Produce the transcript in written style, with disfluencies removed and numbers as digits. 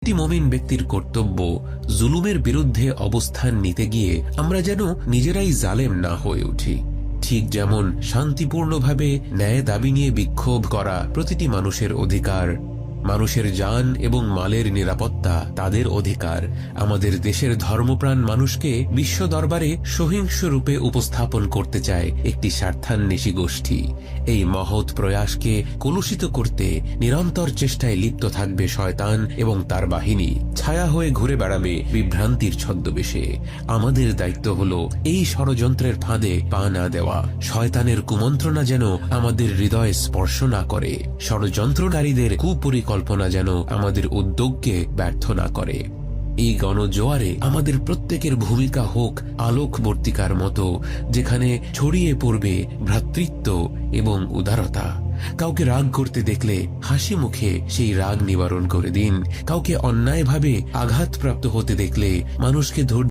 প্রত্যেকটি মুমিন ব্যক্তির কর্তব্য জুলুমের বিরুদ্ধে অবস্থান নিতে গিয়ে আমরা যেন নিজেরাই জালেম না হয়ে উঠি। ঠিক যেমন শান্তিপূর্ণভাবে ন্যায় দাবি নিয়ে বিক্ষোভ করা প্রতিটি মানুষের অধিকার, মানুষের জান এবং মালের নিরাপত্তা তাদের অধিকার, আমাদের দেশের ধর্মপ্রাণ মানুষকে বিশ্ব দরবারে সহিংস রূপে উপস্থাপন করতে চায় একটি স্বার্থান্বেষী গোষ্ঠী। এই মহৎ প্রয়াসকে কলুষিত করতে নিরন্তর চেষ্টায় লিপ্ত থাকবে শয়তান এবং তার বাহিনী। ছায়া হয়ে ঘুরে বেড়াবে বিভ্রান্তির ছদ্মবেশে। আমাদের দায়িত্ব হলো এই ষড়যন্ত্রের ফাঁদে পা না দেওয়া, শয়তানের কুমন্ত্রণা যেন আমাদের হৃদয়ে স্পর্শ না করে, ষড়যন্ত্রকারীদের কুপরিকল্পনা যেন আমাদের উদ্যোগকে ব্যর্থ না করে। এই গণজোয়ারে আমাদের প্রত্যেকের ভূমিকা হোক আলোকবর্তিকার মতো, যেখানে ছড়িয়ে পড়বে ভ্রাতৃত্ব এবং উদারতা। কাউকে রাগ করতে দেখলে হাসি মুখে সেই রাগ নিবারণ করে দিন। কাউকে অন্যায়ভাবে আঘাতপ্রাপ্ত হতে দেখলে মানুষকে ধৈর্য